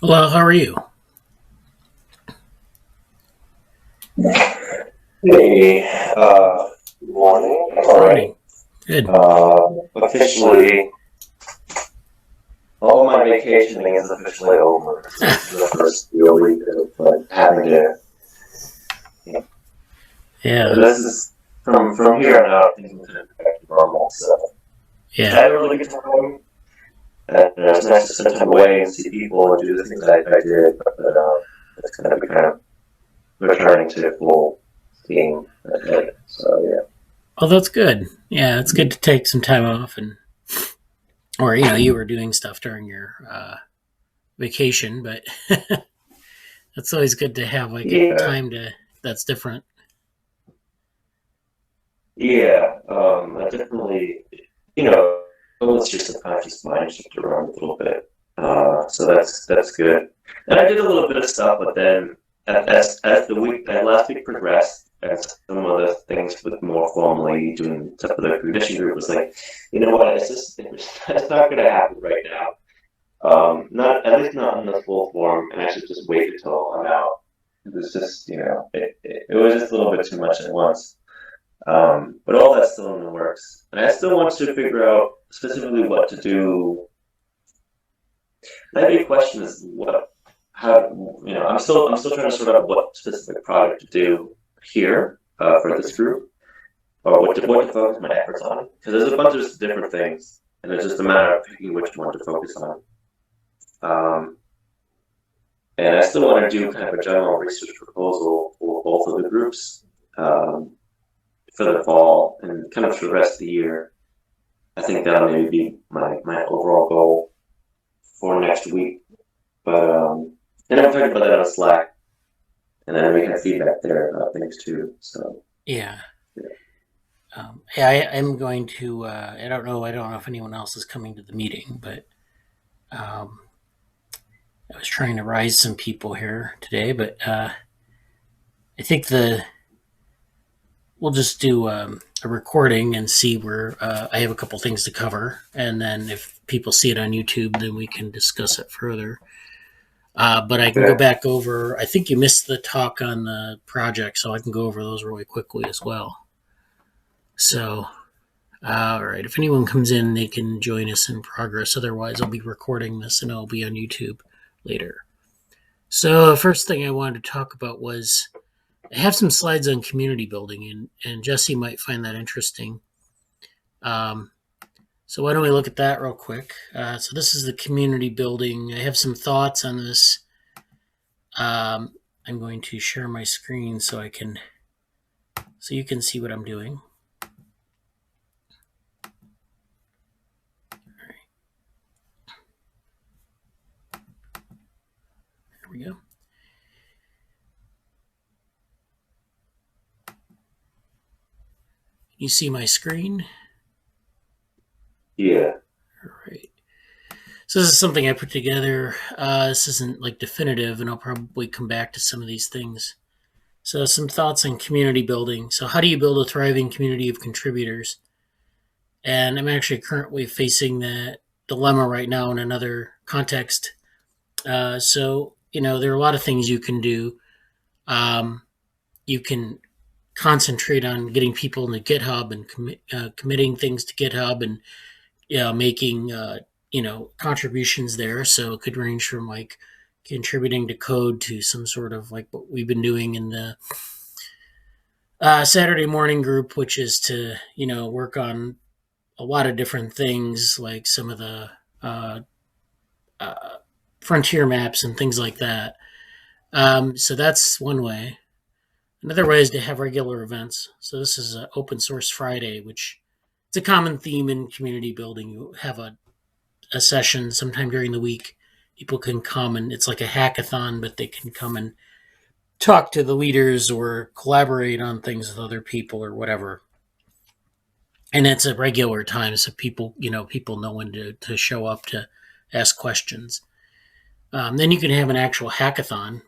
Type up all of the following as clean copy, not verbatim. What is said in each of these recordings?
Hello, how are you? Hey, good morning. I'm all right. Morning. Good. Officially, all of my vacationing is officially over. So this is the first real week of having to. Yeah, This is from here on out, things will kind of go back to normal. So I yeah. had a really good time, and it was nice to spend time away and see people and do the things I did. But it's going to be kind of returning to full steam ahead. So yeah. Oh, that's good. Yeah, it's good to take some time off, and or you were doing stuff during your vacation, but it's always good to have like a Yeah, time to that's different. yeah. I definitely, it's just a conscious mind shift around a little bit. So that's good. And I did a little bit of stuff, but then as last week progressed, as some of the things with more formally doing stuff with the condition group was like, you know what, it's not going to happen right now. Not at least not in the full form, and I should just wait until I'm out. It was just, it was just a little bit too much at once. But all that's still in the works. And I still want to figure out specifically what to do. My big question is how, I'm still trying to sort out what specific project to do here for this group, or what to focus my efforts on. Because there's a bunch of different things, and it's just a matter of picking which one to focus on. Um, and I still want to do kind of a general research proposal for both of the groups um, for the fall and kind of for the rest of the year. I think that'll maybe be my overall goal for next week. But and I'm talking about that on Slack, and then we can feedback there about things too. So Yeah. yeah, Yeah, I'm going to. I don't know. I don't know if anyone else is coming to the meeting, but um, I was trying to rise some people here today. But I think the we'll just do a recording and see where I have a couple things to cover, and then if people see it on YouTube, then we can discuss it further. But I can go okay, back over. I think you missed the talk on the project, so I can go over those really quickly as well. So, all right, if anyone comes in, they can join us in progress. Otherwise, I'll be recording this and it'll be on YouTube later. So, the first thing I wanted to talk about was I have some slides on community building, and Jesse might find that interesting. Um, so why don't we look at that real quick? So this is the community building. I have some thoughts on this. I'm going to share my screen so you can see what I'm doing. Here we go. You see my screen? yeah, All right. So this is something I put together. This isn't like definitive, and I'll probably come back to some of these things. So some thoughts on community building. So how do you build a thriving community of contributors? And I'm actually currently facing that dilemma right now in another context. There are a lot of things you can do. Um, you can concentrate on getting people into GitHub and committing things to GitHub and making contributions there. So it could range from like contributing to code to some sort of like what we've been doing in the Saturday morning group, which is to work on a lot of different things, like some of the uh, uh, frontier maps and things like that. So that's one way. Another way is to have regular events. So this is an open source Friday, which it's a common theme in community building. You have a session sometime during the week. People can come and it's like a hackathon, but they can come and talk to the leaders or collaborate on things with other people or whatever. And it's a regular time, so people know when to show up to ask questions. Then you can have an actual hackathon,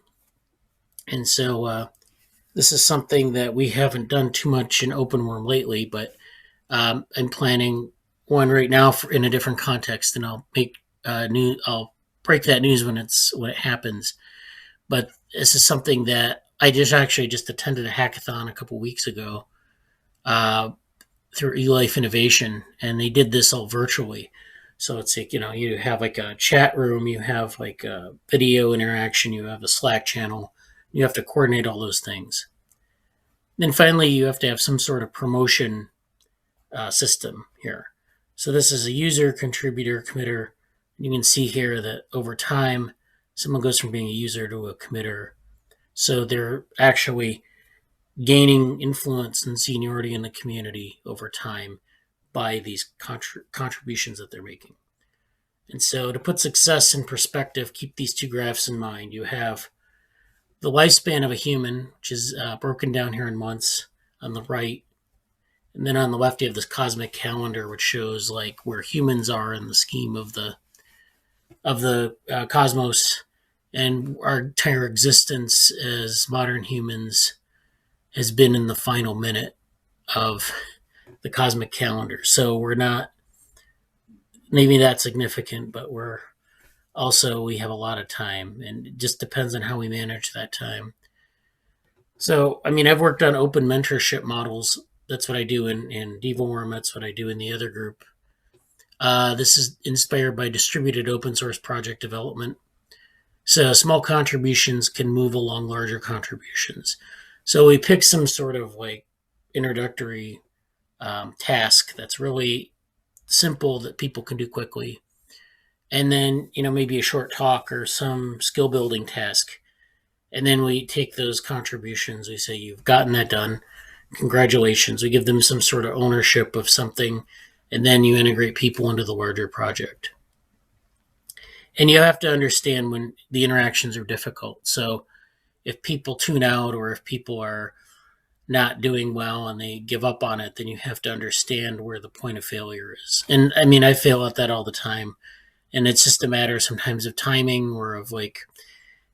and so this is something that we haven't done too much in OpenWorm lately, but I'm planning one right now in a different context, and I'll break that news when it happens. But this is something that I just attended a hackathon a couple weeks ago uh, through eLife Innovation, and they did this all virtually. So it's like, you have like a chat room, you have like a video interaction, you have a Slack channel, you have to coordinate all those things. Then finally, you have to have some sort of promotion system here. So this is a user, contributor, committer. You can see here that over time, someone goes from being a user to a committer. So they're actually gaining influence and seniority in the community over time by these contributions that they're making. And so to put success in perspective, keep these two graphs in mind. You have the lifespan of a human, which is broken down here in months on the right. And then on the left, you have this cosmic calendar, which shows like where humans are in the scheme of the cosmos, and our entire existence as modern humans has been in the final minute of the cosmic calendar. So we're not maybe that significant, but we have a lot of time, and it just depends on how we manage that time. So, I mean, I've worked on open mentorship models. That's what I do in DevoWorm. That's what I do in the other group. This is inspired by distributed open source project development. So small contributions can move along larger contributions. So we pick some sort of like introductory task that's really simple that people can do quickly. And then, maybe a short talk or some skill building task. And then we take those contributions. We say, you've gotten that done. Congratulations. We give them some sort of ownership of something. And then you integrate people into the larger project. And you have to understand when the interactions are difficult. So if people tune out or if people are not doing well and they give up on it, then you have to understand where the point of failure is. And I mean, I fail at that all the time. And it's just a matter sometimes of timing or of like,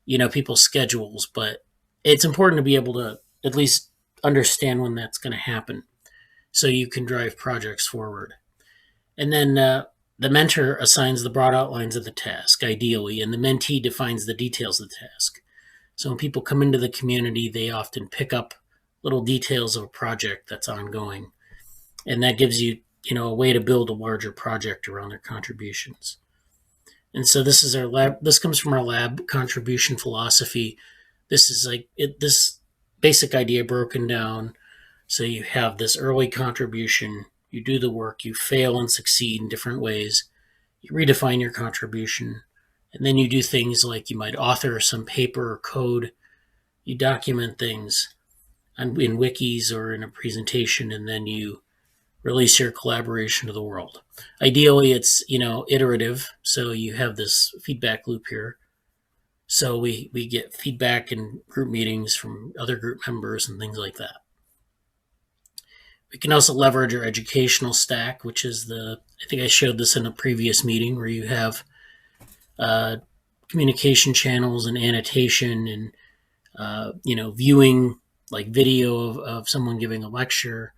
people's schedules. But it's important to be able to at least understand when that's going to happen so you can drive projects forward. And then the mentor assigns the broad outlines of the task, ideally, and the mentee defines the details of the task. So when people come into the community, they often pick up little details of a project that's ongoing. And that gives you, a way to build a larger project around their contributions. And so this is our lab. This comes from our lab contribution philosophy. This is like this basic idea broken down. So you have this early contribution, you do the work, you fail and succeed in different ways, you redefine your contribution, and then you do things like you might author some paper or code, you document things in wikis or in a presentation, and then you release your collaboration to the world. Ideally, it's iterative, so you have this feedback loop here. So we get feedback in group meetings from other group members and things like that. We can also leverage our educational stack, which is I think I showed this in a previous meeting, where you have communication channels and annotation and viewing like video of someone giving a lecture,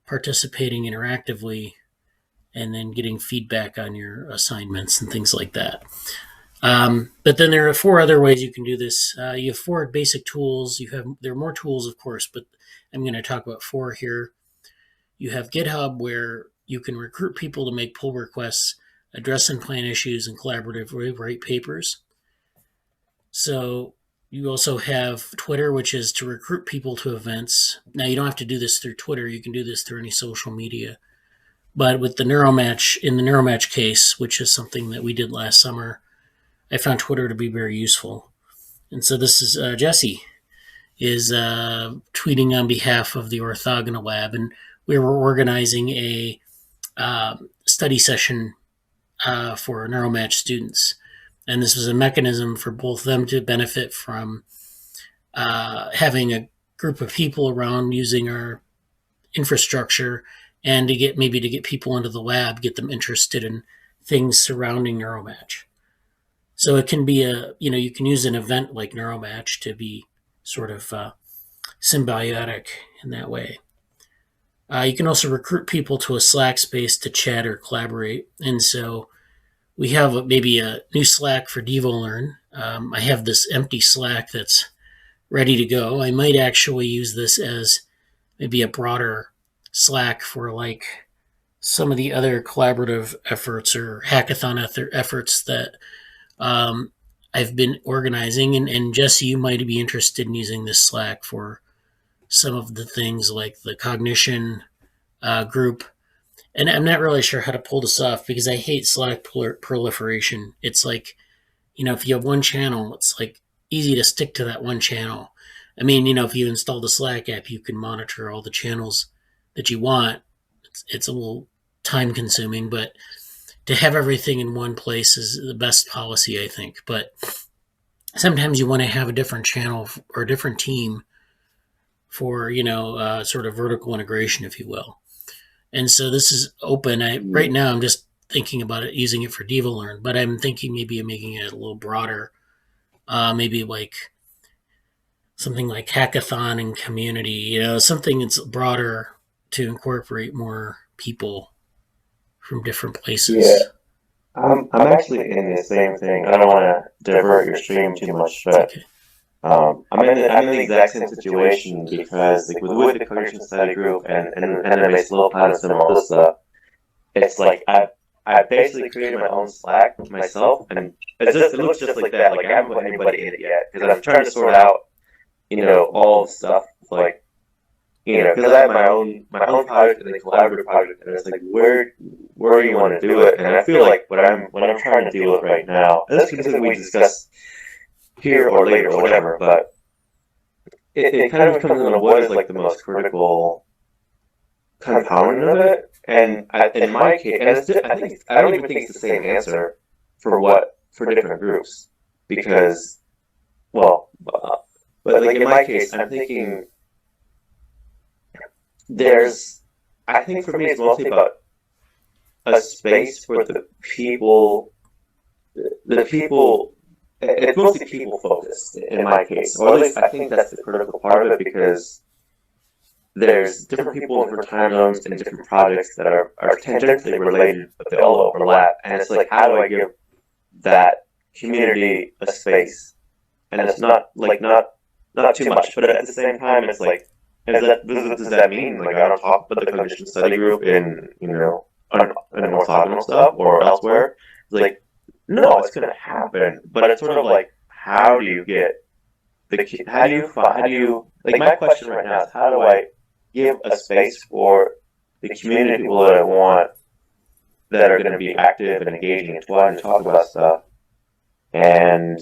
participating interactively, and then getting feedback on your assignments and things like that. But then there are 4 other ways you can do this. You have 4 basic tools. There are more tools, of course, but I'm going to talk about 4 here. You have GitHub, where you can recruit people to make pull requests, address and plan issues, and collaboratively write papers. So you also have Twitter, which is to recruit people to events. Now, you don't have to do this through Twitter. You can do this through any social media. But with in the Neuromatch case, which is something that we did last summer, I found Twitter to be very useful. And so this is Jesse is tweeting on behalf of the Orthogonal Lab, and we were organizing a study session for Neuromatch students. And this was a mechanism for both them to benefit from having a group of people around using our infrastructure, and to get people into the lab, get them interested in things surrounding Neuromatch. So it can be you can use an event like Neuromatch to be sort of symbiotic in that way. You can also recruit people to a Slack space to chat or collaborate. And so we have maybe a new Slack for DevoLearn. I have this empty Slack that's ready to go. I might actually use this as maybe a broader Slack for like some of the other collaborative efforts or hackathon efforts that um, I've been organizing. And Jesse, you might be interested in using this Slack for some of the things like the cognition group. And I'm not really sure how to pull this off because I hate Slack proliferation. It's like, if you have one channel, it's like easy to stick to that one channel. I mean, if you install the Slack app, you can monitor all the channels that you want. It's a little time consuming, but to have everything in one place is the best policy, I think. But sometimes you want to have a different channel or a different team for, sort of vertical integration, if you will. And so this is open. Right now I'm just thinking about it, using it for DevoLearn, but I'm thinking maybe of making it a little broader. Maybe like something like hackathon and community, something that's broader to incorporate more people from different places. Yeah. I'm actually in the same thing. I don't want to divert your stream too much, but Okay. I'm in the exact same situation because like with the cognition study group and Agentbased low plan and some all this stuff, it's like I basically created my own Slack myself, and it looks just like that. Like I haven't put anybody in it yet because I'm trying to sort out all the stuff like because I have my own project and a collaborative project, and it's like where do you want to do it? And I feel like what I'm trying to deal with right now, and this is something we discuss here or later or whatever, but it kind of comes into what is like the most critical component of it. And in my case, and I don't even think it's the same answer for different groups because, well, but like in my case, I'm thinking I think for me it's mostly about a space for the people. It's mostly people focused in my case, or at least I think that's the critical part of it because there's different people in different time zones and different projects that are tangentially related, but they all overlap. And it's like, how do I give that community a space? And it's not too much, but at the same time, it's like, does that mean like I don't talk about the cognition study group in in orthogonal stuff or elsewhere? It's like, no, it's going to happen, but it's sort of like, how do you get how do you like my question right now is how do I give a space for the community people that I want that are going to be active and engaging and talk about stuff and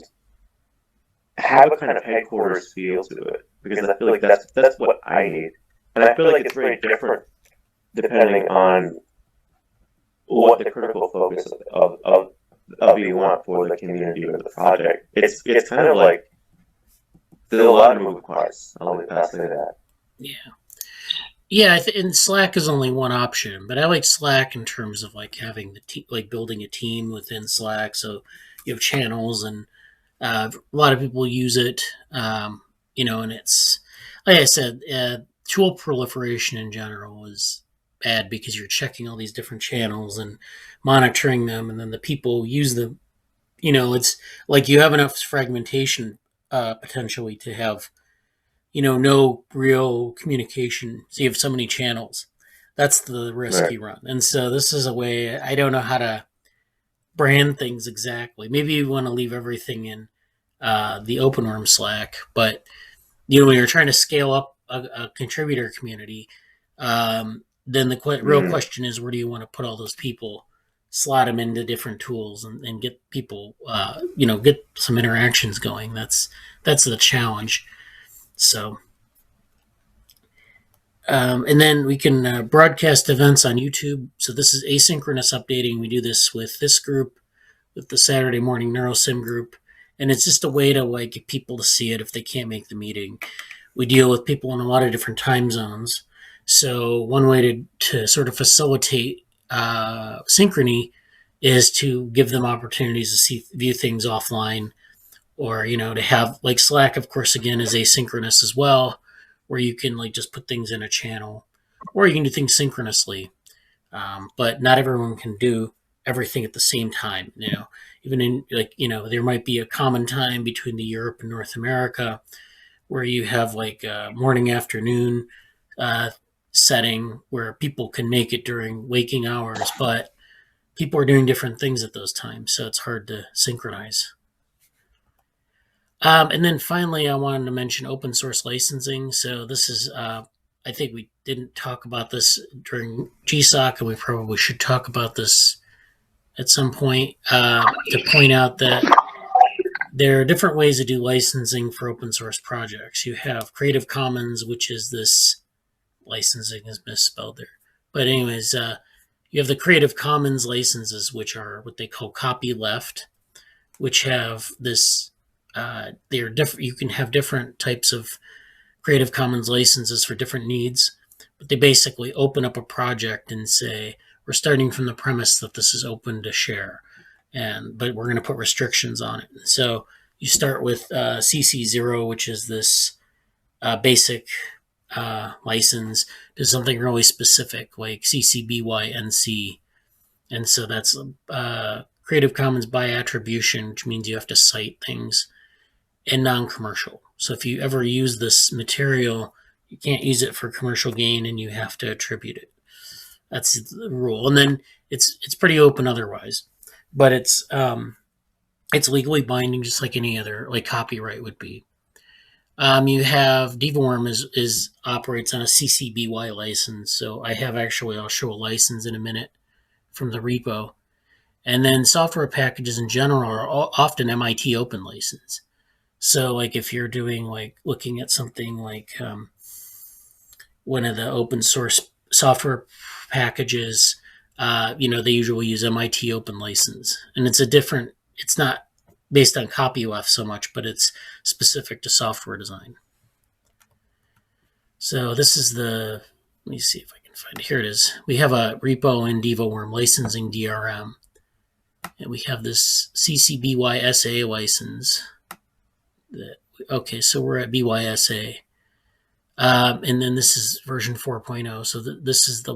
have a kind of headquarters feel to it, because I feel like that's what I need, and I feel like it's very different depending on what the critical focus of you want for the community or the project. It's kind of like there's a lot of moving parts. I'll only pass say that. Yeah. Yeah, and Slack is only one option, but I like Slack in terms of like having like building a team within Slack. So you have channels, and a lot of people use it. And it's like I said, tool proliferation in general is bad because you're checking all these different channels and monitoring them, and then the people use them. It's like you have enough fragmentation potentially to have no real communication. So you have so many channels. That's the risk Right. you run. And so this is a way, I don't know how to brand things exactly. Maybe you want to leave everything in the OpenWorm Slack, but when you're trying to scale up a contributor community, then the real question is, where do you want to put all those people? Slot them into different tools and get people, get some interactions going. That's the challenge. So, and then we can broadcast events on YouTube. So this is asynchronous updating. We do this with this group, with the Saturday morning NeuroSim group, and it's just a way to like get people to see it if they can't make the meeting. We deal with people in a lot of different time zones. So one way to sort of facilitate synchrony is to give them opportunities to view things offline, or to have like Slack, of course, again, is asynchronous as well, where you can like just put things in a channel, or you can do things synchronously. But not everyone can do everything at the same time. Even in like there might be a common time between the Europe and North America where you have like a morning afternoon uh, setting where people can make it during waking hours, but people are doing different things at those times, so it's hard to synchronize. And then finally, I wanted to mention open source licensing. So this is, I think we didn't talk about this during GSOC, and we probably should talk about this at some point to point out that there are different ways to do licensing for open source projects. You have Creative Commons, which is this licensing is misspelled there. But anyways, you have the Creative Commons licenses, which are what they call copyleft, which have this. They're different. You can have different types of Creative Commons licenses for different needs, but they basically open up a project and say we're starting from the premise that this is open to share, but we're going to put restrictions on it. So you start with CC0, which is this basic license, to something really specific like CC BY NC, and so that's Creative Commons by attribution, which means you have to cite things, and non-commercial. So if you ever use this material, you can't use it for commercial gain, and you have to attribute it. That's the rule. And then it's pretty open otherwise, but it's legally binding, just like any other like copyright would be. You have DevoWorm is operates on a CC BY license. So I'll show a license in a minute from the repo. And then software packages in general are often MIT open license. So like if you're doing like looking at something like one of the open source software packages, they usually use MIT open license, and it's not based on copyleft so much, but it's specific to software design. So this is let me see if I can find it. Here it is. We have a repo in DevoWorm licensing DRM, and we have this CC BYSA license. Okay, so we're at BYSA. And then this is version 4.0. So this is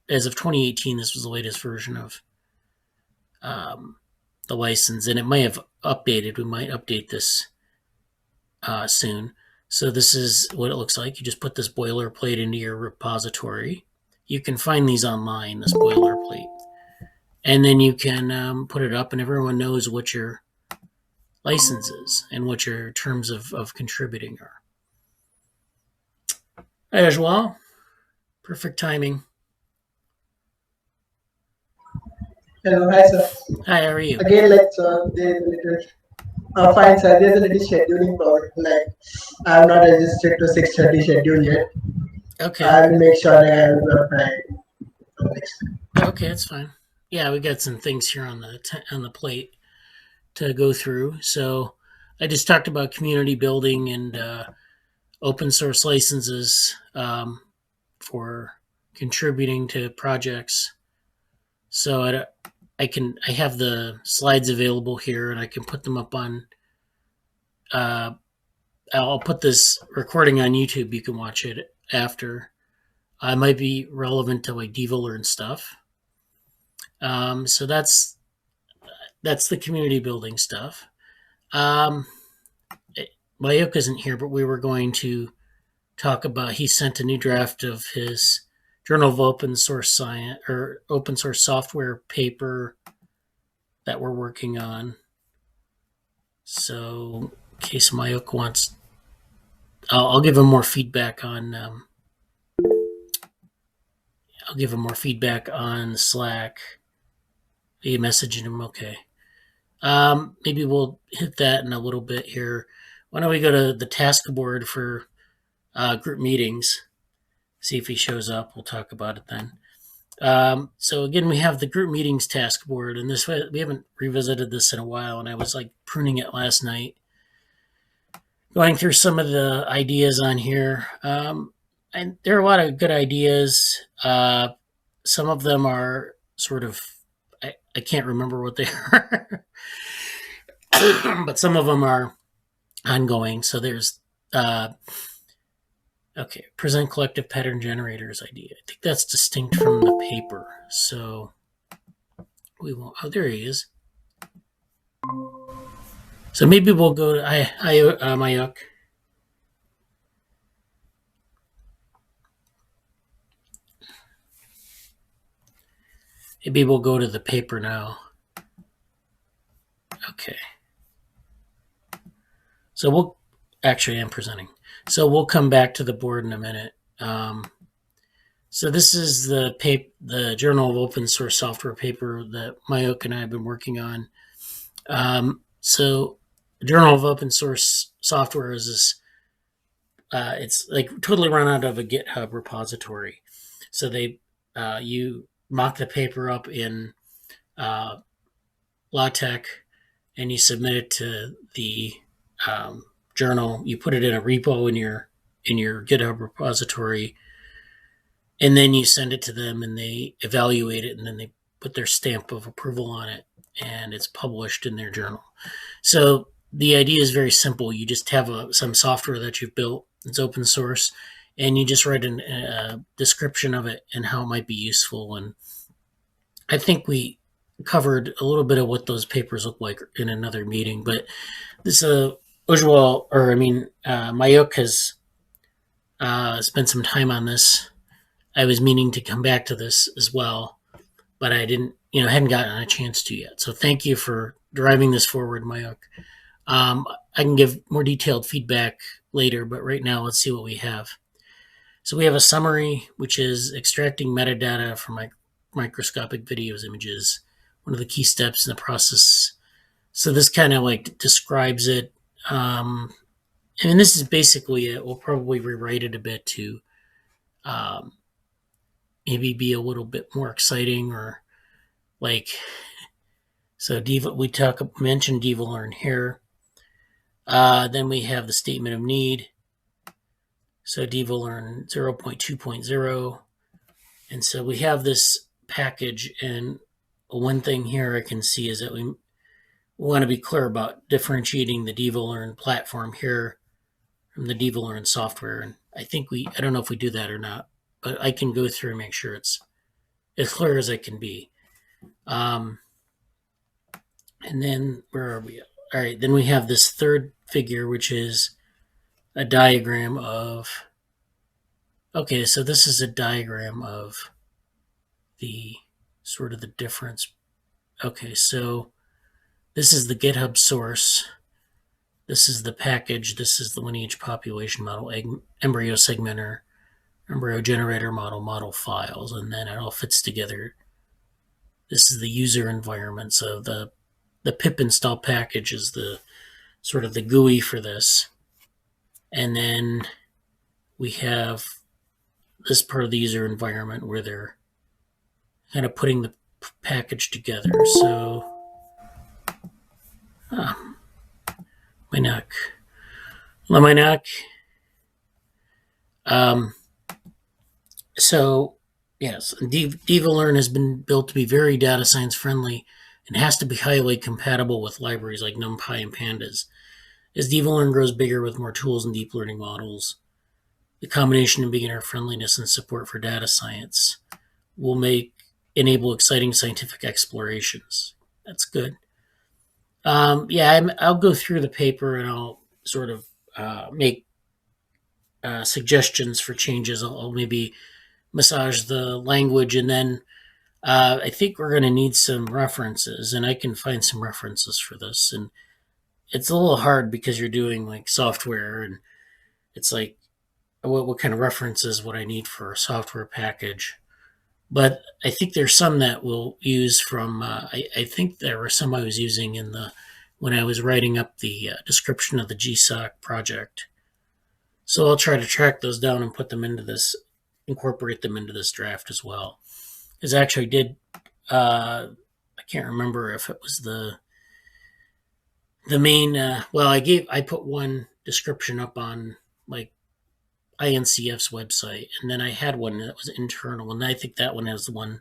as of 2018, this was the latest version of the license, and it may have updated. We might update this soon. So this is what it looks like. You just put this boilerplate into your repository. You can find these online, this boilerplate. And then you can put it up, and everyone knows what your licenses and what your terms of contributing are. Hi, Ujjwal. Perfect timing. Hello, hi sir. Hi, how are you? Again, like there's a little fine sir. There's a little scheduling problem. Like I'm not registered to 6:30 schedule yet. Okay. I'll make sure I have time. Okay, that's fine. Yeah, we got some things here on the plate to go through. So I just talked about community building and open source licenses for contributing to projects. So I have the slides available here, and I can put them up on. I'll put this recording on YouTube. You can watch it after. It might be relevant to like DevoLearn stuff. So that's the community building stuff. Mayukh isn't here, but we were going to talk about. He sent a new draft of his Journal of Open Source Science or Open Source Software paper that we're working on. So, in case Mayukh wants, I'll give him more feedback on. I'll give him more feedback on Slack. Are you messaging him? Okay. Maybe we'll hit that in a little bit here. Why don't we go to the task board for group meetings? See if he shows up. We'll talk about it then. So again, we have the group meetings task board, and this way we haven't revisited this in a while, and I was like pruning it last night, going through some of the ideas on here. And there are a lot of good ideas. Some of them are sort of, I can't remember what they are, but some of them are ongoing. So there's, okay, present collective pattern generators idea. I think that's distinct from the paper. So We won't. Oh, there he is. So maybe we'll go to Mayukh. Maybe we'll go to the paper now. Okay. So we'll actually, I'm presenting. So we'll come back to the board in a minute. So this is the Journal of Open Source Software paper that Mayukh and I have been working on. So the Journal of Open Source Software is this. It's like totally run out of a GitHub repository. So you mock the paper up in LaTeX and you submit it to the journal. You put it in a repo in your GitHub repository, and then you send it to them, and they evaluate it, and then they put their stamp of approval on it, and it's published in their journal. So the idea is very simple. You just have some software that you've built. It's open source, and you just write a description of it and how it might be useful. And I think we covered a little bit of what those papers look like in another meeting. But this Ujjwal, Mayukh has spent some time on this. I was meaning to come back to this as well, but I didn't, hadn't gotten a chance to yet. So thank you for driving this forward, Mayukh. I can give more detailed feedback later, but right now let's see what we have. So we have a summary, which is extracting metadata from microscopic videos images, one of the key steps in the process. So this kind of describes it. And this is basically it. We'll probably rewrite it a bit to maybe be a little bit more exciting, or so we mentioned DevoWorm here. Then we have the statement of need. So DevoWorm 0.2.0. And so we have this package, and one thing here I can see is that we want to be clear about differentiating the DevoWorm platform here from the DevoWorm software. And I don't know if we do that or not, but I can go through and make sure it's as clear as I can be. And then where are we? All right, then we have this third figure, which is a diagram of, okay, so this is a diagram of the sort of the difference. Okay, so this is the GitHub source. This is the package. This is the lineage population model, embryo segmenter, embryo generator model files, and then it all fits together. This is the user environment. So the pip install package is the sort of the GUI for this. And then we have this part of the user environment where they're kind of putting the package together. So, Mainak. Mainak. So, yes, DevoWorm has been built to be very data science friendly and has to be highly compatible with libraries like NumPy and Pandas. As DevoWorm grows bigger with more tools and deep learning models, the combination of beginner friendliness and support for data science will enable exciting scientific explorations. That's good. I'll go through the paper and I'll sort of make suggestions for changes. I'll maybe massage the language, and then I think we're going to need some references, and I can find some references for this. And it's a little hard because you're doing software, and it's what kind of references would I need for a software package? But I think there's some that we'll use from, I think there were some I was using when I was writing up the description of the GSOC project. So I'll try to track those down and incorporate them into this draft as well. Because I actually did, I can't remember if it was the main, I put one description up on INCF's website, and then I had one that was internal, and I think that one has the one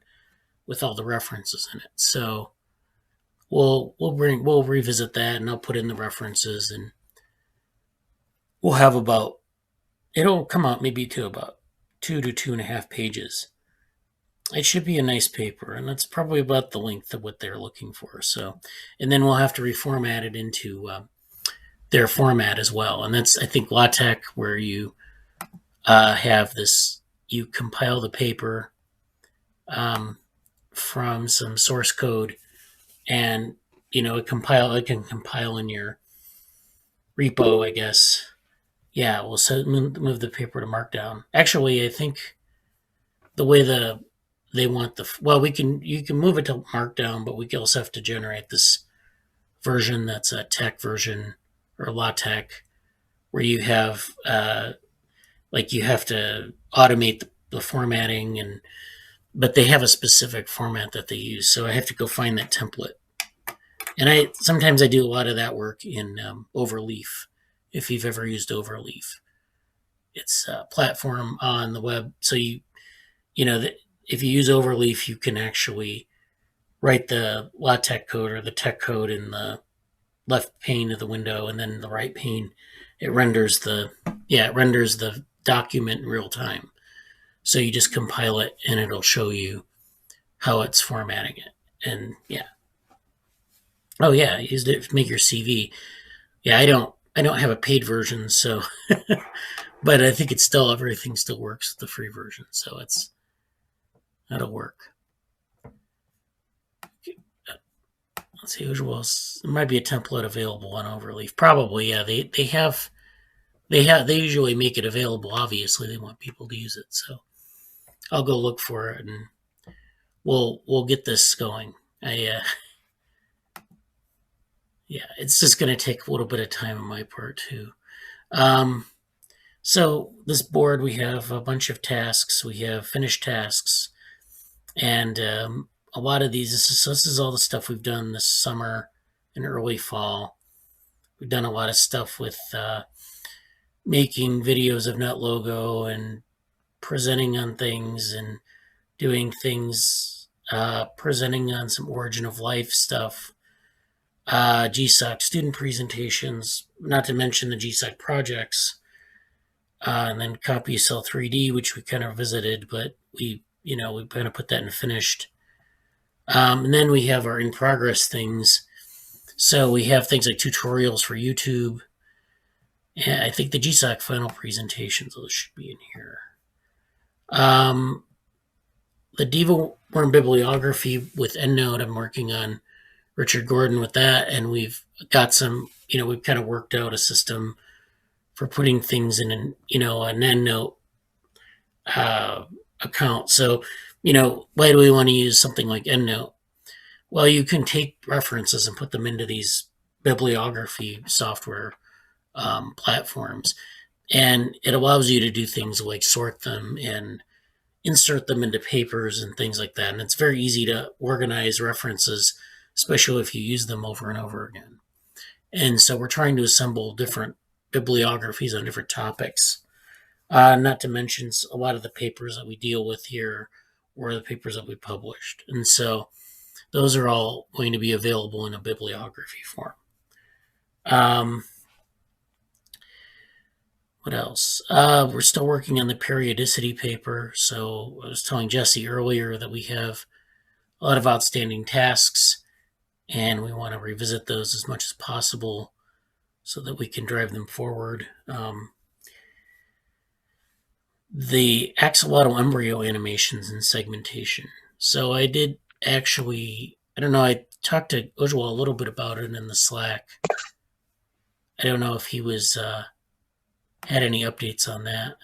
with all the references in it. So we'll revisit that, and I'll put in the references, and we'll have it'll come out maybe to about 2 to 2.5 pages. it should be a nice paper, and that's probably about the length of what they're looking for. So, and then we'll have to reformat it into their format as well. And that's, I think, LaTeX, where you have this, you compile the paper um, from some source code, and it can compile in your repo, I guess. Yeah, we'll move the paper to Markdown. Actually, I think the way they want you can move it to Markdown, but we also have to generate this version that's a tech version or LaTeX, where you have you have to automate the formatting, but they have a specific format that they use, so I have to go find that template. And I do a lot of that work in Overleaf. If you've ever used Overleaf, it's a platform on the web. So if you use Overleaf, you can actually write the LaTeX code or the tech code in the left pane of the window, and then the right pane, it renders the document in real time. So you just compile it, and it'll show you how it's formatting it. And used it to make your CV. I don't have a paid version, so but I think everything still works with the free version, so that'll work. Let's see, Ujjwal. There might be a template available on Overleaf. Probably, yeah. They usually make it available. Obviously, they want people to use it, so I'll go look for it, and we'll get this going. It's just going to take a little bit of time on my part too. So this board, we have a bunch of tasks. We have finished tasks, and a lot of these. This is all the stuff we've done this summer and early fall. We've done a lot of stuff with making videos of NetLogo and presenting on things and doing things, presenting on some origin of life stuff, GSOC student presentations, not to mention the GSOC projects, and then CompuCell 3D, which we kind of visited, but we kind of put that in finished. And then we have our in progress things. So we have things like tutorials for YouTube. Yeah, I think the GSOC final presentations, those should be in here. The DevoWorm bibliography with EndNote, I'm working on Richard Gordon with that, and we've got some, we've kind of worked out a system for putting things in an EndNote account. So, why do we want to use something like EndNote? Well, you can take references and put them into these bibliography software platforms, and it allows you to do things like sort them and insert them into papers and things like that. And it's very easy to organize references, especially if you use them over and over again. And so we're trying to assemble different bibliographies on different topics. Not to mention a lot of the papers that we deal with here were the papers that we published. And so those are all going to be available in a bibliography form. What else? We're still working on the periodicity paper. So I was telling Jesse earlier that we have a lot of outstanding tasks, and we want to revisit those as much as possible so that we can drive them forward. The axolotl embryo animations and segmentation. So I did actually, I talked to Ujjwal a little bit about it in the Slack. I don't know if he was had any updates on that.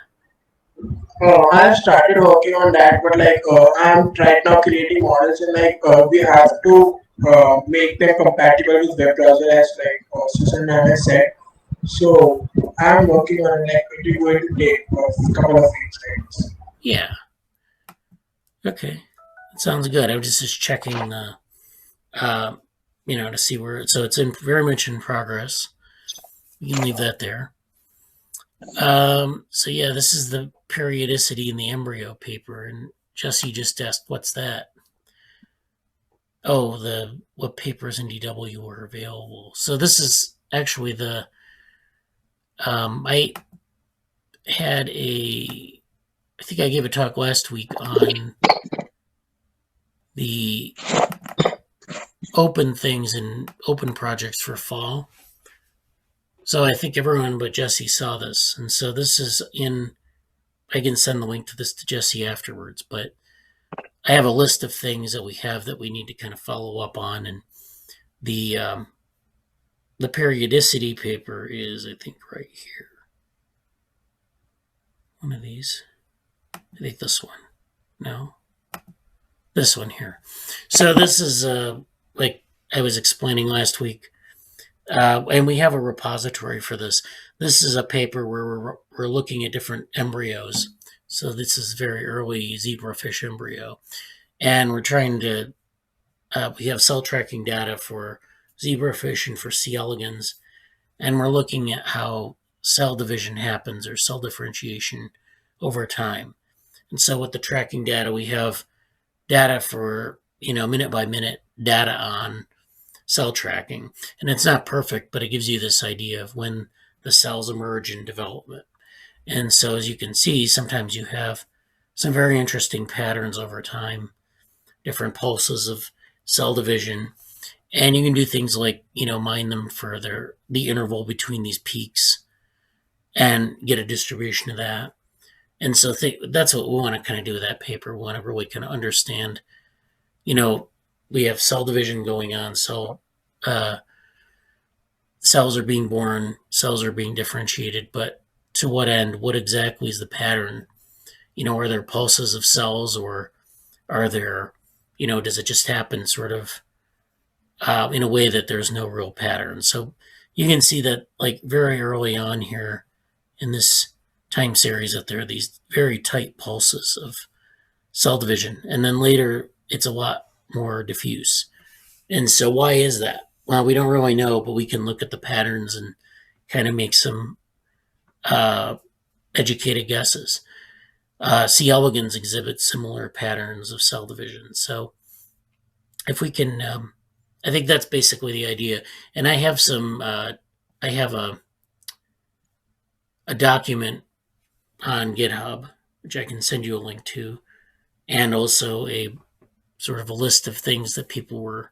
I've started working on that, but I'm right now creating models, and we have to make them compatible with web browser, as Susan has said. So I'm working on it. It's going to take a couple of weeks, right? Yeah. Okay, that sounds good. I was just checking the, to see where. So it's very much in progress. We can leave that there. So yeah, this is the periodicity in the embryo paper, and Jesse just asked, "What's that?" Oh, what papers in DW are available. So this is actually the. I think I gave a talk last week on the open things and open projects for fall. So I think everyone but Jesse saw this. And so this is I can send the link to this to Jesse afterwards, but I have a list of things that we have that we need to kind of follow up on. And the periodicity paper is, I think, right here. One of these. I think this one. No. This one here. So this is like I was explaining last week, and we have a repository for this. This is a paper where we're looking at different embryos. So this is very early zebrafish embryo, and we're trying to. We have cell tracking data for zebrafish and for C. elegans, and we're looking at how cell division happens or cell differentiation over time. And so with the tracking data, we have data for, minute by minute data on cell tracking. And it's not perfect, but it gives you this idea of when the cells emerge in development. And so as you can see, sometimes you have some very interesting patterns over time, different pulses of cell division. And you can do things like, mine them for the interval between these peaks and get a distribution of that. And so that's what we want to kind of do with that paper. We want to really kind of understand, we have cell division going on. So cells are being born, cells are being differentiated, but to what end? What exactly is the pattern? Are there pulses of cells, or are there, does it just happen sort of in a way that there's no real pattern? So you can see that like very early on here in this time series that there are these very tight pulses of cell division. And then later it's a lot more diffuse. And so why is that? Well, we don't really know, but we can look at the patterns and kind of make some educated guesses. C. elegans exhibit similar patterns of cell division. So if we can, I think that's basically the idea. And I have I have a document on GitHub, which I can send you a link to, and also a sort of a list of things that people were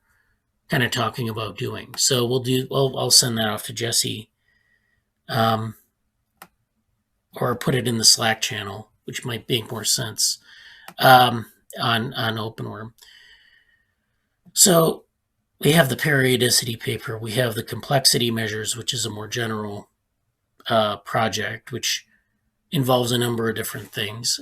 kind of talking about doing. So I'll send that off to Jesse, or put it in the Slack channel, which might make more sense, on OpenWorm. So we have the periodicity paper, we have the complexity measures, which is a more general project, which involves a number of different things.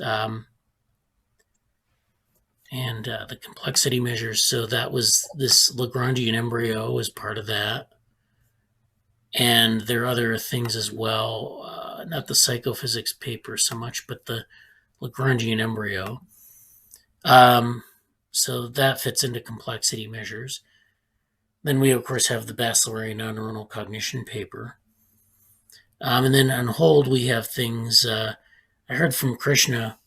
And the complexity measures, so that was this Lagrangian embryo was part of that. And there are other things as well, not the psychophysics paper so much, but the Lagrangian embryo. So that fits into complexity measures. Then we, of course, have the Bacillary non-neuronal cognition paper. And then on hold, we have things, I heard from Krishna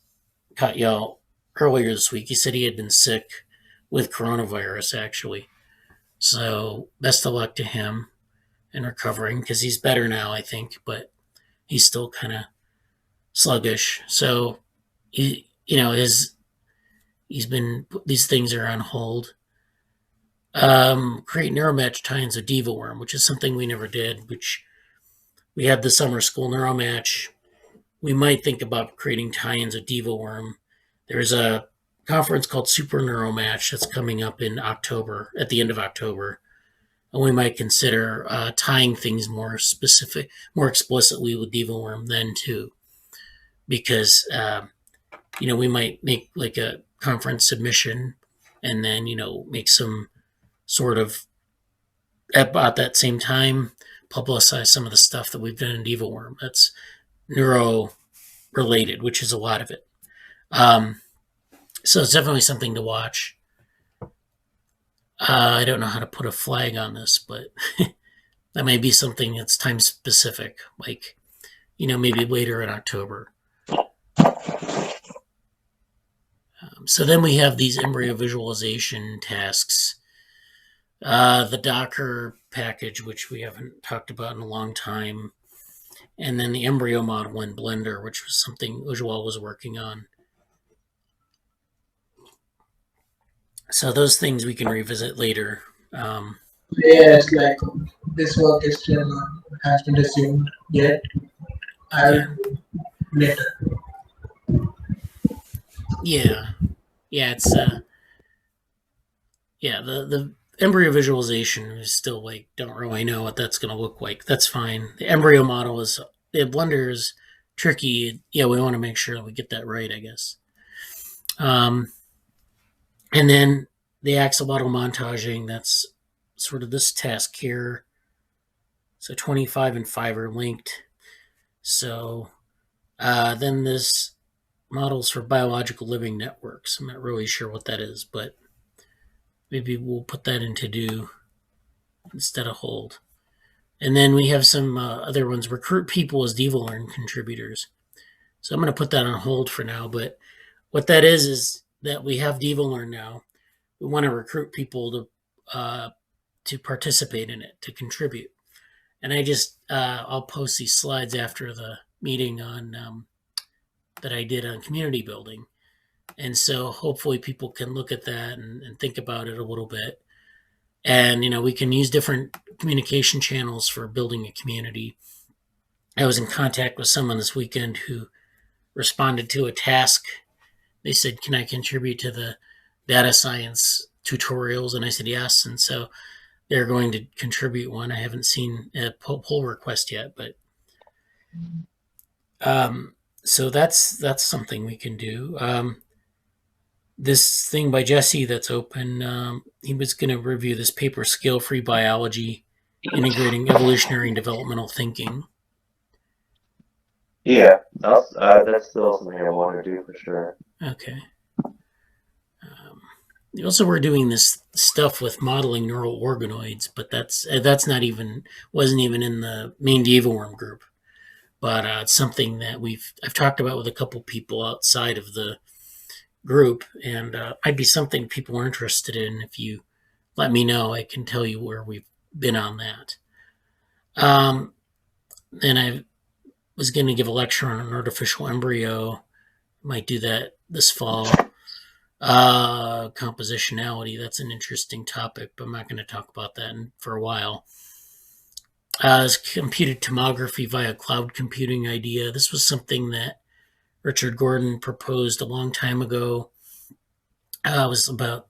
Katyal earlier this week. He said he had been sick with coronavirus, actually. So best of luck to him in recovering, because he's better now, I think, but he's still kind of sluggish. So, these things are on hold. Create neuromatch tie-ins with DevoWorm, which is something we never did, which we had the summer school neuromatch. We might think about creating tie-ins with DevoWorm. There's a conference called Super Neuromatch that's coming up in October, at the end of October. And we might consider tying things more explicitly with DevoWorm then too. Because, we might make like a conference submission and then, make some sort of, about that same time, publicize some of the stuff that we've done in DevoWorm that's neuro related, which is a lot of it. So it's definitely something to watch. I don't know how to put a flag on this, but that may be something that's time specific, like, maybe later in October. So then we have these embryo visualization tasks. The Docker package, which we haven't talked about in a long time. And then the embryo model in Blender, which was something Ujjwal was working on. So those things we can revisit later. Um, Yes, like this work is still not has been resumed yet. I'll okay. do later. Yeah. Yeah. It's yeah. The embryo visualization is still like don't really know what that's going to look like. That's fine. The embryo model is the Blender is tricky. Yeah, we want to make sure that we get that right. I guess. Um, and then the axolotl montaging. That's sort of this task here. So 25 and 5 are linked. So then this models for biological living networks. I'm not really sure what that is, but maybe we'll put that into do instead of hold. And then we have some other ones. Recruit people as DevoWorm contributors. So I'm going to put that on hold for now. But what that is that we have DevoWorm now. We want to recruit people to participate in it, to contribute. And I'll post these slides after the meeting on that I did on community building. And so hopefully people can look at that and think about it a little bit. And, we can use different communication channels for building a community. I was in contact with someone this weekend who responded to a task. They said, "Can I contribute to the data science tutorials?" And I said, "Yes." And so they're going to contribute one. I haven't seen a pull request yet, but so that's something we can do. This thing by Jesse that's open, he was going to review this paper, Scale Free Biology, Integrating Evolutionary and Developmental Thinking. Yeah, that's still something I want to do for sure. Okay. Also, we're doing this stuff with modeling neural organoids, but that's not even wasn't even in the main DevoWorm group. But it's something that I've talked about with a couple people outside of the group, and might be something people are interested in. If you let me know, I can tell you where we've been on that. And I was going to give a lecture on an artificial embryo. Might do that this fall. Compositionality, that's an interesting topic, but I'm not going to talk about that for a while. Computed tomography via cloud computing idea. This was something that Richard Gordon proposed a long time ago. It was about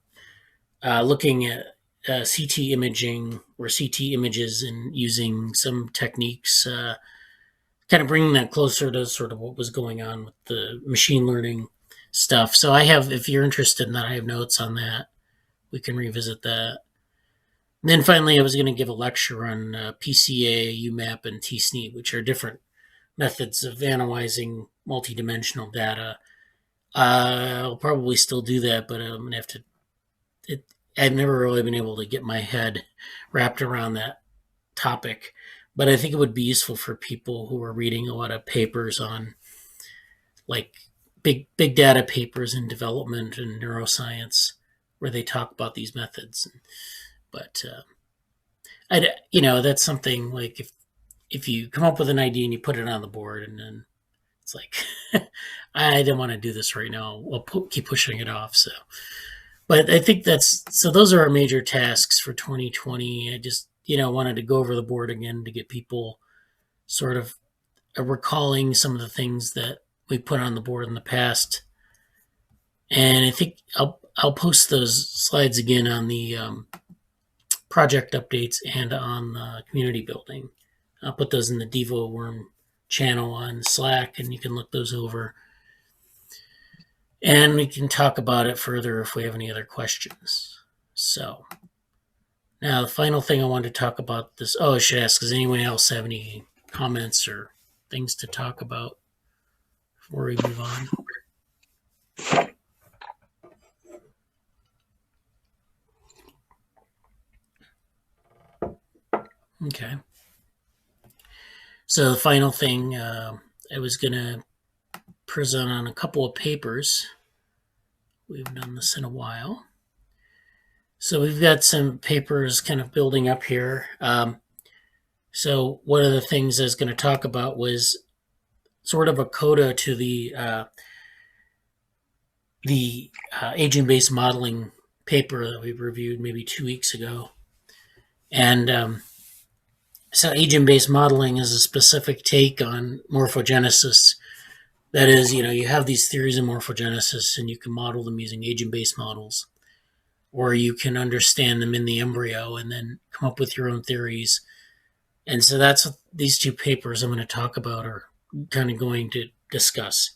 looking at CT imaging or CT images and using some techniques, kind of bringing that closer to sort of what was going on with the machine learning stuff. So if you're interested in that, I have notes on that. We can revisit that. And then finally, I was going to give a lecture on PCA, UMAP, and TSNE, which are different methods of analyzing multidimensional data. I'll probably still do that, but I'm going to have to. I've never really been able to get my head wrapped around that topic, but I think it would be useful for people who are reading a lot of papers on like big data papers in development and neuroscience where they talk about these methods. But that's something like if you come up with an idea and you put it on the board and then it's like I don't want to do this right now. I'll keep pushing it off. So, but I think those are our major tasks for 2020. I just wanted to go over the board again to get people sort of recalling some of the things that we put on the board in the past. And I think I'll post those slides again on the project updates and on community building. I'll put those in the DevoWorm channel on Slack, and you can look those over. And we can talk about it further if we have any other questions. So now the final thing I wanted to talk about this. I should ask, does anyone else have any comments or things to talk about before we move on? Okay. So the final thing, I was going to present on a couple of papers. We've done this in a while. So we've got some papers kind of building up here. So one of the things I was going to talk about was sort of a coda to the agent-based modeling paper that we reviewed maybe 2 weeks ago. And so agent-based modeling is a specific take on morphogenesis. That is, you have these theories of morphogenesis and you can model them using agent-based models, or you can understand them in the embryo and then come up with your own theories. And so that's what these two papers I'm going to talk about are kind of going to discuss.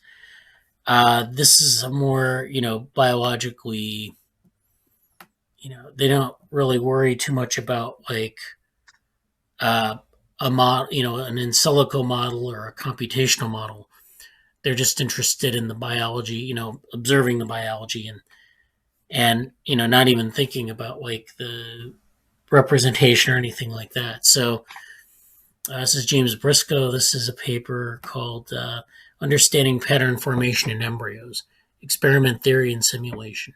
This is a more, biologically, they don't really worry too much about like a model, an in silico model or a computational model. They're just interested in the biology, observing the biology and not even thinking about like the representation or anything like that. So this is James Briscoe. This is a paper called Understanding Pattern Formation in Embryos, Experiment Theory and Simulation.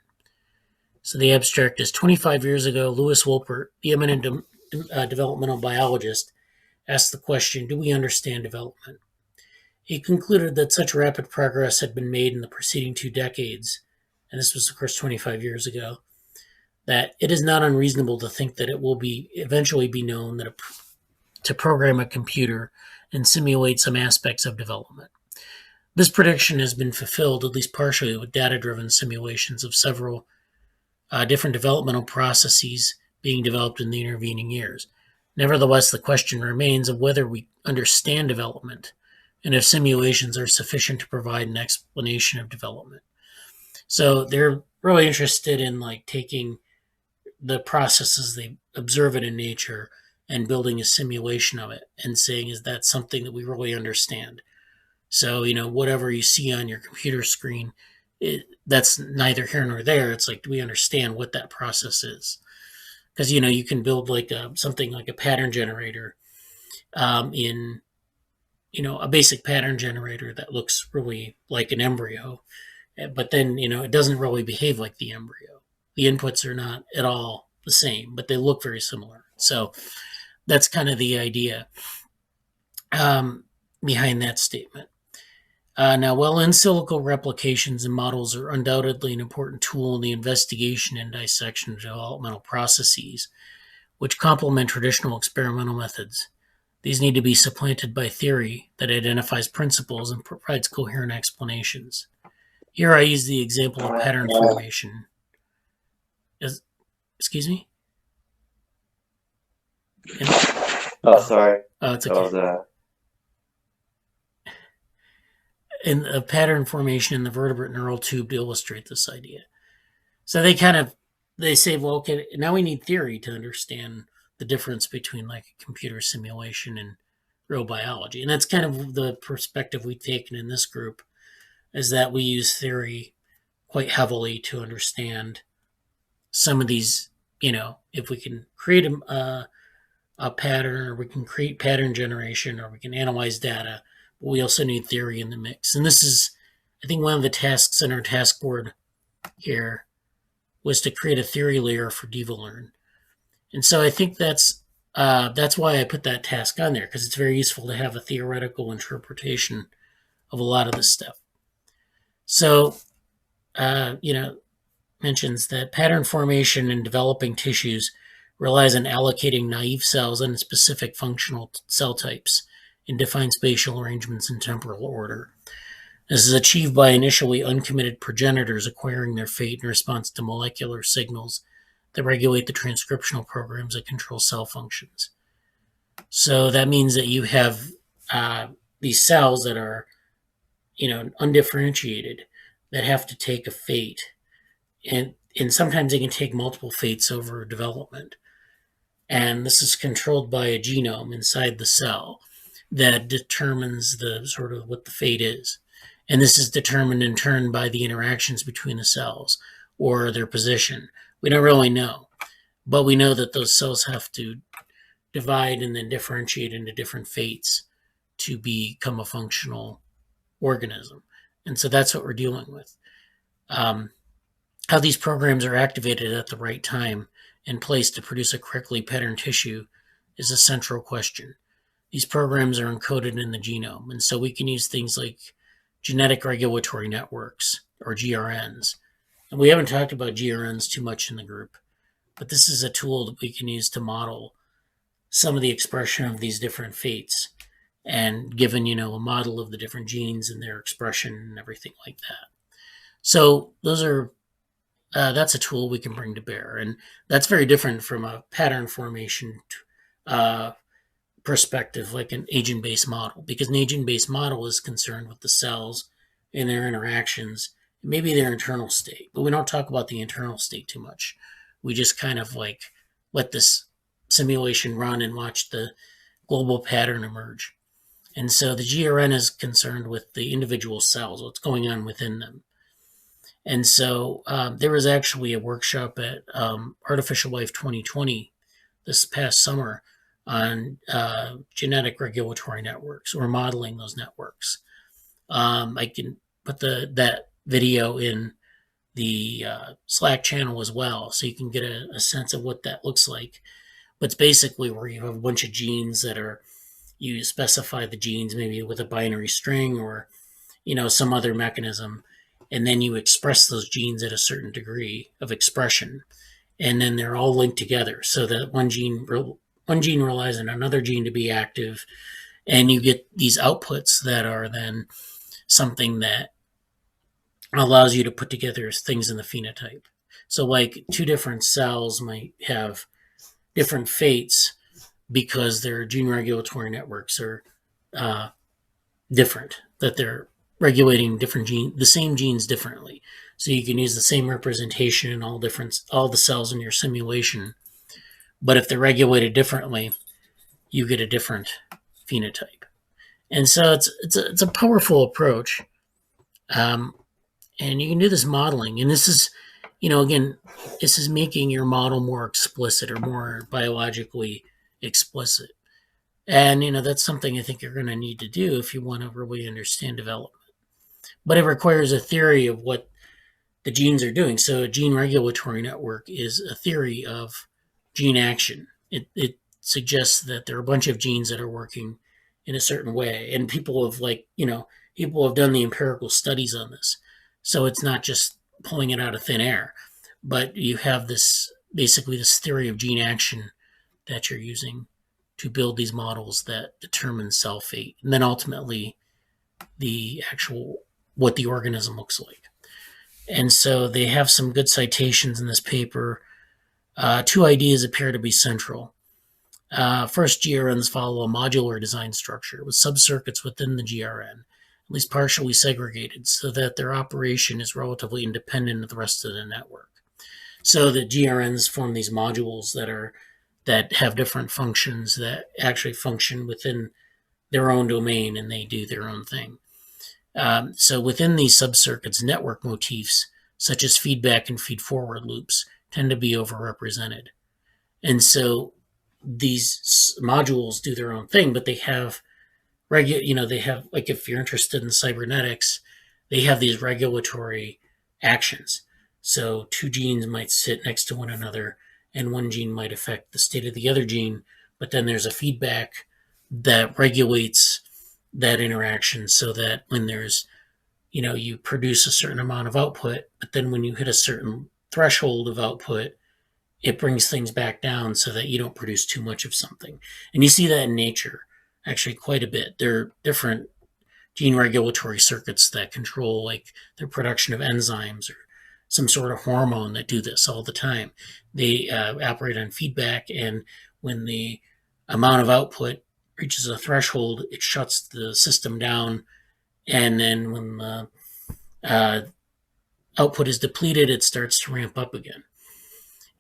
So the abstract is 25 years ago, Louis Wolpert, the eminent developmental biologist, asked the question, do we understand development? He concluded that such rapid progress had been made in the preceding 2 decades, and this was, of course, 25 years ago, that it is not unreasonable to think that it will eventually be known that to program a computer and simulate some aspects of development. This prediction has been fulfilled, at least partially, with data-driven simulations of several different developmental processes being developed in the intervening years. Nevertheless, the question remains of whether we understand development and if simulations are sufficient to provide an explanation of development. So they're really interested in like taking the processes they observe it in nature and building a simulation of it and saying, is that something that we really understand? So, whatever you see on your computer screen, that's neither here nor there. It's like, do we understand what that process is? Because, you can build like something like a pattern generator in, a basic pattern generator that looks really like an embryo. But then, it doesn't really behave like the embryo. The inputs are not at all the same, but they look very similar. So that's kind of the idea behind that statement. Now, while in silico replications and models are undoubtedly an important tool in the investigation and dissection of developmental processes, which complement traditional experimental methods, these need to be supplanted by theory that identifies principles and provides coherent explanations. Here I use the example of pattern formation. Excuse me? Oh, sorry. Oh, it's okay. In a pattern formation in the vertebrate neural tube to illustrate this idea. So they say, well, okay, now we need theory to understand the difference between like a computer simulation and real biology. And that's kind of the perspective we've taken in this group, is that we use theory quite heavily to understand some of these, if we can create a pattern, or we can create pattern generation, or we can analyze data, but we also need theory in the mix. And this is, I think, one of the tasks in our task board here was to create a theory layer for DevoWorm. And so I think that's why I put that task on there, because it's very useful to have a theoretical interpretation of a lot of this stuff. So, mentions that pattern formation in developing tissues relies on allocating naive cells and specific functional cell types in defined spatial arrangements in temporal order. This is achieved by initially uncommitted progenitors acquiring their fate in response to molecular signals that regulate the transcriptional programs that control cell functions. So that means that you have these cells that are, undifferentiated, that have to take a fate. And sometimes they can take multiple fates over development. And this is controlled by a genome inside the cell that determines the sort of what the fate is. And this is determined in turn by the interactions between the cells or their position. We don't really know, but we know that those cells have to divide and then differentiate into different fates to become a functional organism. And so that's what we're dealing with. How these programs are activated at the right time and placed to produce a correctly patterned tissue is a central question. These programs are encoded in the genome, and so we can use things like genetic regulatory networks, or GRNs, And we haven't talked about GRNs too much in the group, but this is a tool that we can use to model some of the expression of these different fates, and given, a model of the different genes and their expression and everything like that. So those are that's a tool we can bring to bear, and that's very different from a pattern formation uh, perspective, like an agent-based model, because an agent-based model is concerned with the cells and their interactions, maybe their internal state, but we don't talk about the internal state too much. We just kind of like let this simulation run and watch the global pattern emerge. And so the GRN is concerned with the individual cells, what's going on within them. And so there was actually a workshop at Artificial Life 2020 this past summer on genetic regulatory networks, or modeling those networks. I can put that video in the Slack channel as well, so you can get a sense of what that looks like. But it's basically where you have a bunch of genes that are, you specify the genes maybe with a binary string or some other mechanism, and then you express those genes at a certain degree of expression, and then they're all linked together so that one gene relies on another gene to be active, and you get these outputs that are then something that allows you to put together things in the phenotype. So like two different cells might have different fates because their gene regulatory networks are different, that they're regulating the same genes differently. So you can use the same representation in all the cells in your simulation, but if they're regulated differently, you get a different phenotype. And so it's a powerful approach, and you can do this modeling. And this is, again, this is making your model more explicit or more biologically explicit. And that's something I think you're going to need to do if you want to really understand development. But it requires a theory of what the genes are doing. So a gene regulatory network is a theory of gene action. It suggests that there are a bunch of genes that are working in a certain way, and people have done the empirical studies on this. So it's not just pulling it out of thin air, but you have this theory of gene action that you're using to build these models that determine cell fate, and then ultimately what the organism looks like. And so they have some good citations in this paper. Two ideas appear to be central. First, GRNs follow a modular design structure with subcircuits within the GRN, at least partially segregated, so that their operation is relatively independent of the rest of the network. So the GRNs form these modules that have different functions that actually function within their own domain, and they do their own thing. So within these subcircuits, network motifs such as feedback and feed-forward loops tend to be overrepresented. And so these modules do their own thing, but they have they have, like, if you're interested in cybernetics, they have these regulatory actions. So two genes might sit next to one another, and one gene might affect the state of the other gene, but then there's a feedback that regulates that interaction, so that when there's, you produce a certain amount of output, but then when you hit a certain threshold of output, it brings things back down so that you don't produce too much of something. And you see that in nature actually quite a bit. There are different gene regulatory circuits that control, like, their production of enzymes or some sort of hormone that do this all the time. They operate on feedback, and when the amount of output reaches a threshold, it shuts the system down, and then when the output is depleted, it starts to ramp up again.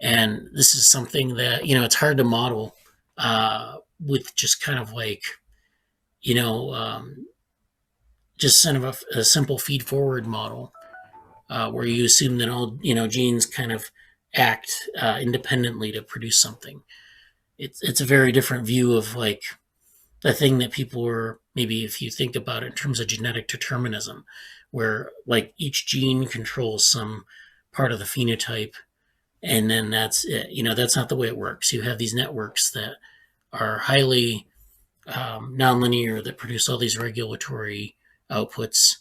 And this is something that, it's hard to model with just kind of like, just kind of a simple feed forward model where you assume that all, genes kind of act independently to produce something. It's a very different view of, like, the thing that people were, maybe if you think about it in terms of genetic determinism, where, like, each gene controls some part of the phenotype, and then that's it. That's not the way it works. You have these networks that are highly nonlinear, that produce all these regulatory outputs.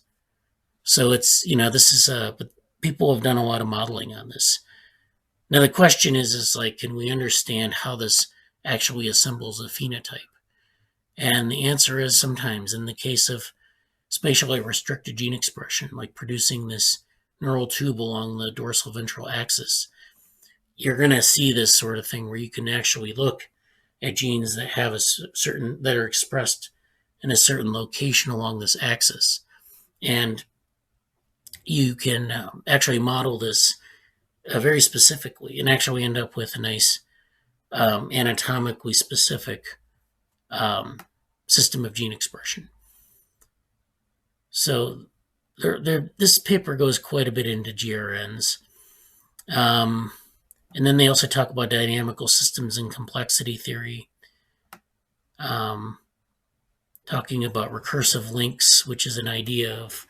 So it's, this is people have done a lot of modeling on this. Now the question is like, can we understand how this actually assembles a phenotype? And the answer is sometimes. In the case of spatially restricted gene expression, like producing this neural tube along the dorsal ventral axis, you're going to see this sort of thing where you can actually look at genes that have that are expressed in a certain location along this axis. And you can actually model this very specifically and actually end up with a nice anatomically specific system of gene expression. So this paper goes quite a bit into GRNs. And then they also talk about dynamical systems and complexity theory, talking about recursive links, which is an idea of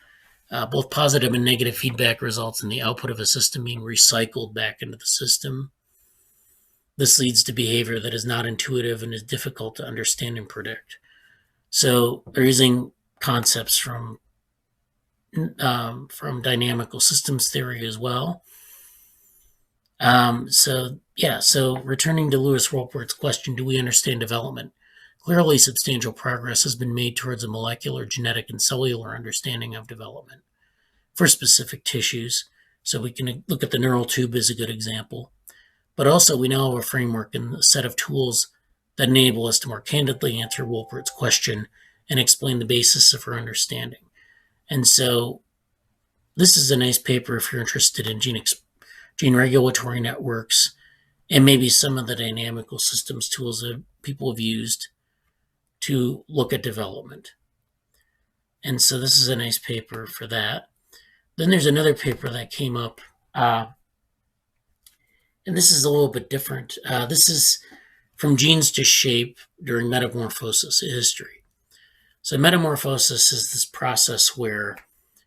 both positive and negative feedback results in the output of a system being recycled back into the system. This leads to behavior that is not intuitive and is difficult to understand and predict. So they're using concepts from dynamical systems theory as well. So returning to Lewis Wolpert's question, do we understand development? Clearly, substantial progress has been made towards a molecular, genetic, and cellular understanding of development for specific tissues. So we can look at the neural tube as a good example. But also, we now have a framework and a set of tools that enable us to more candidly answer Wolpert's question and explain the basis of our understanding. And so this is a nice paper if you're interested in gene regulatory networks and maybe some of the dynamical systems tools that people have used to look at development. And so this is a nice paper for that. Then there's another paper that came up, and this is a little bit different. This is from genes to shape during metamorphosis history. So metamorphosis is this process where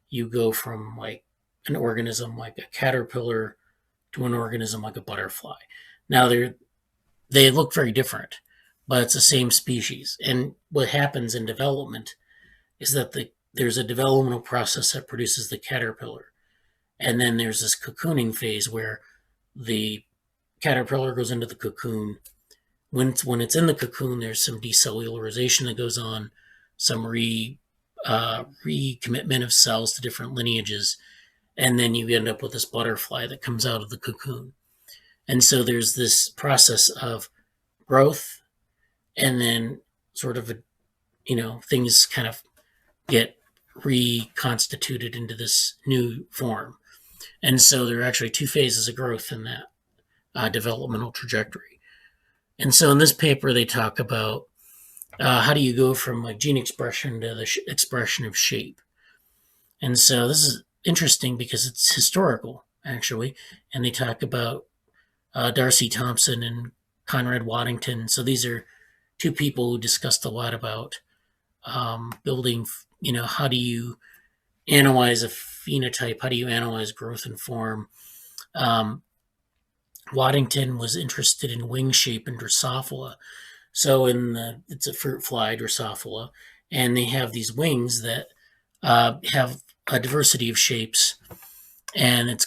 you go from like an organism like a caterpillar to an organism like a butterfly. Now they look very different, but it's the same species. And what happens in development is that there's a developmental process that produces the caterpillar. And then there's this cocooning phase where the caterpillar goes into the cocoon. When it's in the cocoon, there's some decellularization that goes on, some recommitment of cells to different lineages, and then you end up with this butterfly that comes out of the cocoon. And so there's this process of growth, and then sort of things kind of get reconstituted into this new form. And so there are actually two phases of growth in that developmental trajectory. And so in this paper, they talk about how do you go from like gene expression to the expression of shape. And so this is interesting because it's historical, actually. And they talk about Darcy Thompson and Conrad Waddington. So these are two people who discussed a lot about building, how do you analyze a phenotype? How do you analyze growth and form? Waddington was interested in wing shape in Drosophila. So it's a fruit fly, Drosophila, and they have these wings that have a diversity of shapes, and it's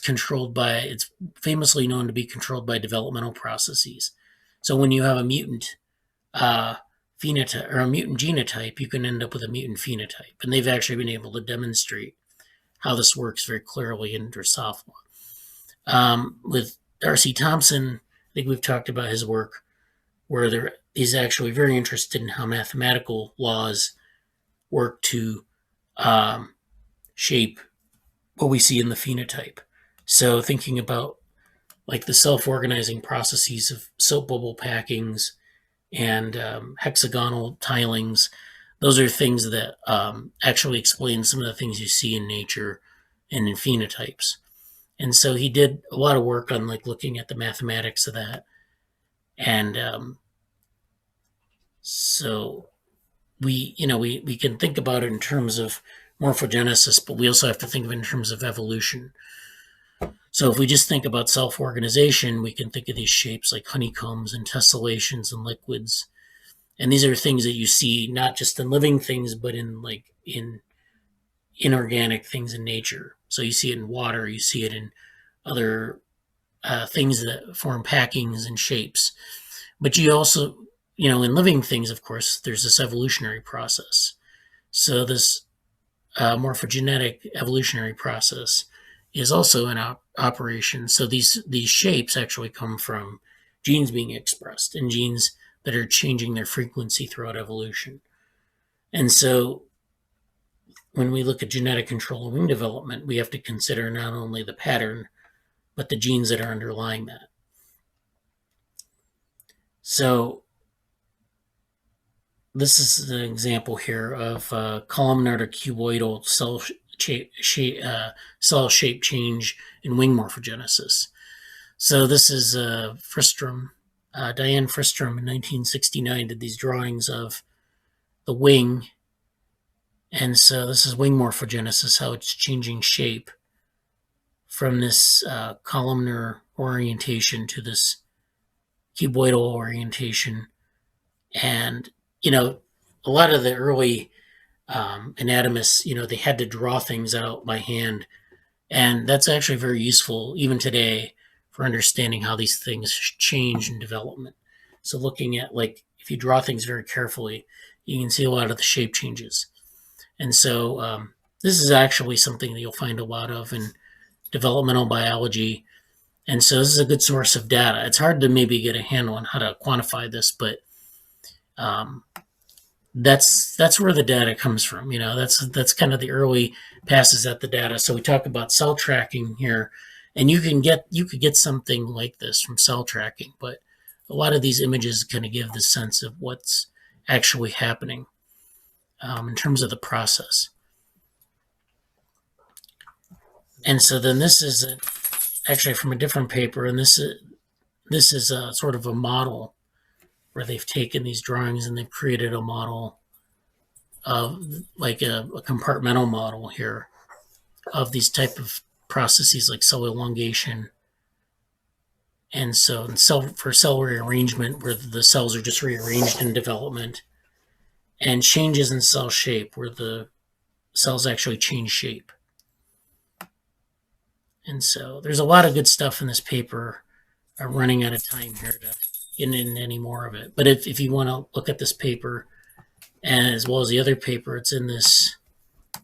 famously known to be controlled by developmental processes. So when you have a mutant phenotype or a mutant genotype, you can end up with a mutant phenotype. And they've actually been able to demonstrate how this works very clearly in Drosophila. With Darcy Thompson, I think we've talked about his work, where he's actually very interested in how mathematical laws work to shape what we see in the phenotype. So thinking about like the self-organizing processes of soap bubble packings and hexagonal tilings, those are things that actually explain some of the things you see in nature and in phenotypes. And so he did a lot of work on like looking at the mathematics of that. And so we can think about it in terms of morphogenesis, but we also have to think of it in terms of evolution. So if we just think about self-organization, we can think of these shapes like honeycombs and tessellations and liquids. And these are things that you see not just in living things, but in inorganic things in nature. So you see it in water, you see it in other things that form packings and shapes. But you also, in living things, of course, there's this evolutionary process. So this morphogenetic evolutionary process is also in operation. So these shapes actually come from genes being expressed and genes that are changing their frequency throughout evolution. And so when we look at genetic control of wing development, we have to consider not only the pattern, but the genes that are underlying that. So this is an example here of columnar to cuboidal cell shape change in wing morphogenesis. So this is Fristrom. Diane Fristrom in 1969 did these drawings of the wing. And so this is wing morphogenesis, how it's changing shape from this columnar orientation to this cuboidal orientation. And, a lot of the early anatomists, they had to draw things out by hand. And that's actually very useful even today for understanding how these things change in development. So looking at, if you draw things very carefully, you can see a lot of the shape changes. And so this is actually something that you'll find a lot of in developmental biology. And so this is a good source of data. It's hard to maybe get a handle on how to quantify this, but that's where the data comes from. That's kind of the early passes at the data. So we talk about cell tracking here, and you could get something like this from cell tracking, but a lot of these images kind of give the sense of what's actually happening in terms of the process. And so then this is actually from a different paper, and this is a sort of a model where they've taken these drawings and they've created a model of like a compartmental model here of these type of processes like cell elongation. And so for cell rearrangement, where the cells are just rearranged in development, and changes in cell shape, where the cells actually change shape. And so there's a lot of good stuff in this paper. I'm running out of time here to get into any more of it. But if you want to look at this paper, and as well as the other paper, it's in this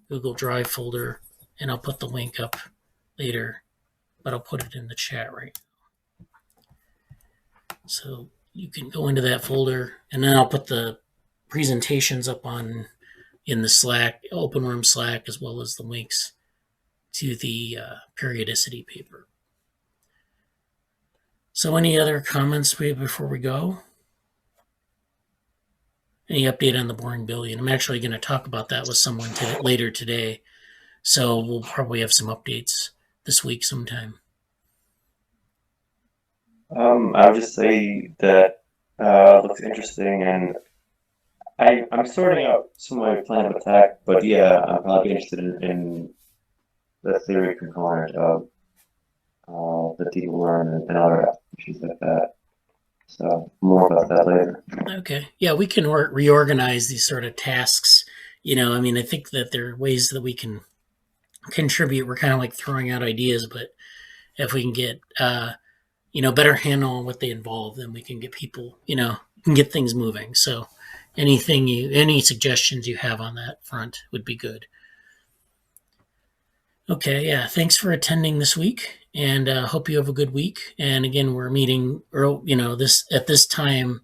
Google Drive folder, and I'll put the link up later, but I'll put it in the chat right now. So you can go into that folder, and then I'll put the presentations up in the Slack, OpenWorm Slack, as well as the links to the periodicity paper. So any other comments before we go? Any update on the boring billion? I'm actually going to talk about that with someone later today. So we'll probably have some updates this week sometime. I would just say that looks interesting, and I'm sorting out some of my plan of attack, but yeah, I'm probably interested in the theory component of the DevoWorm and other applications like that. So more about that later. Okay. Yeah, we can reorganize these sort of tasks. I think that there are ways that we can contribute. We're kind of like throwing out ideas, but if we can get, better handle on what they involve, then we can get people, can get things moving. So any suggestions you have on that front would be good. Okay, yeah. Thanks for attending this week, and hope you have a good week. And again, we're meeting, at this time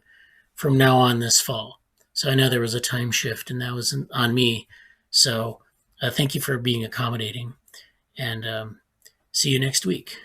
from now on this fall. So I know there was a time shift, and that was on me. So thank you for being accommodating, and see you next week.